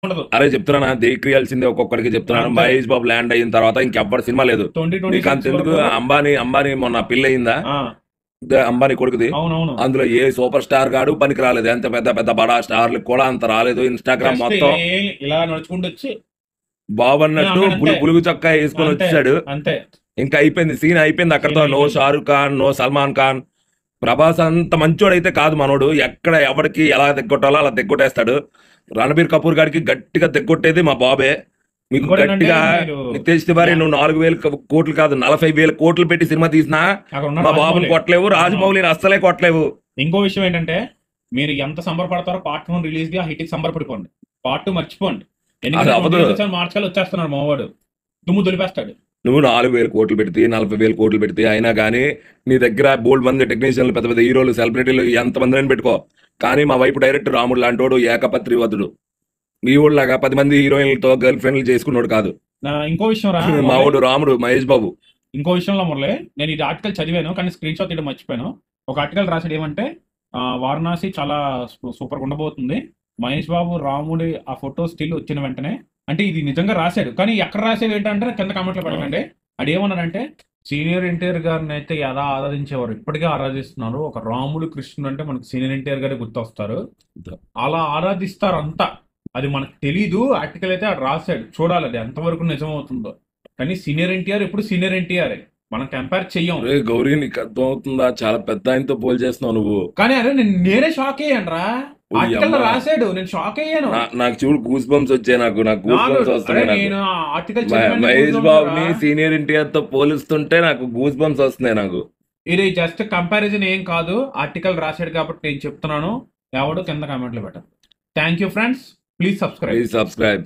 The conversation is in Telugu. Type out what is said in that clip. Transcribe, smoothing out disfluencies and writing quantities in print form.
ఉండదు. అరే చెప్తున్నా దేక్రియాల్సిందే ఒక్కొక్కరికి చెప్తున్నాను. అంతే. మహేష్ బాబు ల్యాండ్ అయిన తర్వాత ఇంకెవ్వరు సినిమా లేదు. 2026 నీకు అంతెందుకు, వరకు. అంబానీ మొన్న పెళ్లి అయిందా, ఆ, అంబానీ కొడుకుది. అవునవును. అందులో ఏ సూపర్ స్టార్ గాడు పనికి రాలేదు. ఎంత పెద్ద పెద్ద బడా స్టార్లు కూడా అంత రాలేదు. ఇన్స్టాగ్రామ్ జస్ట్ మొత్తం ఇలా నడుచుకుంటూ వచ్చి బాబు అన్నట్టు అంతే. పులుగు చొక్కా వేసుకొని అంతే వచ్చాడు. అంతే. ఇంకా అయిపోయింది, సీన్ అయిపోయింది అక్కడతో. Scene నో అయిపోయింది. షారుఖ్ ఖాన్, నో సల్మాన్ ఖాన్. ప్రభాస్ అంత మంచోడైతే కాదు మనోడు. ఎక్కడ ఎవరికి ఎలా తెగ్గొట్టాలో అలా తెగ్గొట్టేస్తాడు. రణబీర్ కపూర్ గారికి గట్టిగా తెగ్గొట్టేది మా బాబే. మీకు ఇంకోటి గట్టిగా ఏంటంటే మీరు నితేష్ తివారీ నువ్వు 4,000 కోట్లు కాదు 40,000 కోట్లు పెట్టి సినిమా తీసినా అక్కడ ఉన్న మా బాబుని రాజమౌళి. కొట్టలేవు, రాజమౌళిని అస్సలే కొట్టలేవు. ఇంకో విషయం ఏంటంటే మీరు ఎంత సంబరపడతారో పార్ట్ 1 రిలీజ్ గా హిట్ కి సంబరపడిపోండి. పార్ట్ 2 మర్చిపోండి. అది అవ్వదు. ఎందుకంటే మార్చుకాలు వచ్చేస్తున్నాడు మావాడు, దుమ్ము దులిపేస్తాడు. నువ్వు 4,000 కోట్లు పెడితే 40,000 కోట్లు పెడితే అయినా కానీ నీ దగ్గర బోల్డ్ మంది టెక్నీషియన్లు, పెద్ద పెద్ద హీరోలు, సెలబ్రిటీలు ఎంతమందిని పెట్టుకో. కానీ మా వైపు డైరెక్టర్ రాముడు లాంటోడు ఏకపత్రివతుడు. మీ ఊళ్ళలాగా 10 మంది హీరోయిన్లతో గర్ల్ ఫ్రెండ్లు చేసుకున్నాడు కాదు. ఇంకో విషయం రా మా ఊడు రాముడు మహేష్ బాబు. ఇంకో విషయంలో మురళి, నేను ఇది ఆర్టికల్ చదివాను కానీ స్క్రీన్ షాట్ తీయడం మర్చిపోయాను. ఒక ఆర్టికల్ రాసాడు ఏమంటే వారణాసి చాలా సూపర్ ఉండబోతుంది. మహేష్ బాబు రాముడి ఆ ఫోటో స్టిల్ వచ్చిన వెంటనే, అంటే ఇది నిజంగా రాశాడు కానీ ఎక్కడ రాసేవి ఏంటంటే కింద కామెంట్లో పెట్టండి. అదేమన్నాడంటే సీనియర్ ఎన్టీఆర్ గారిని అయితే ఎలా ఆరాధించేవారు ఇప్పటికే ఆరాధిస్తున్నారు. ఒక రాముడు కృష్ణుడు అంటే మనకు సీనియర్ ఎన్టీఆర్ గారే గుర్తొస్తారు. అలా ఆరాధిస్తారు అంతా. అది మనకు తెలీదు. ఆర్టికల్ అయితే అది రాశాడు, చూడాలి అది ఎంతవరకు నిజం అవుతుందో. కానీ సీనియర్ ఎన్టీఆర్ ఎప్పుడు సీనియర్ ఎన్టీఆర్, మనం కంపేర్ చెయ్యం. రే గౌరీ, నీకు అర్థం అవుతుందా? చాలా పెద్ద ఆయనతో పోల్ చేస్తున్నావు నువ్వు. కానీ అరే నేనే షాక్ అయ్యాను రా. ఆర్టికల్ రాశాడు, నేను షాక్ అయ్యాను. నాకు చూడు గూస్ బంప్స్ వచ్చాయి. నాకు గూస్ బంప్స్ వస్తున్నాయి. నేను ఆర్టికల్ మహేష్ బాబుని సీనియర్ ఎన్టీఆర్ తో పోలిస్తుంటే నాకు గూస్ బంప్స్ వస్తున్నాయి. నాకు ఇది జస్ట్ కంపారిజన్ ఏం కాదు, ఆర్టికల్ రాశాడు కాబట్టి నేను చెప్తున్నాను. ఎవడు కింద కామెంట్లు పెట్టండి. Thank you friends, please subscribe.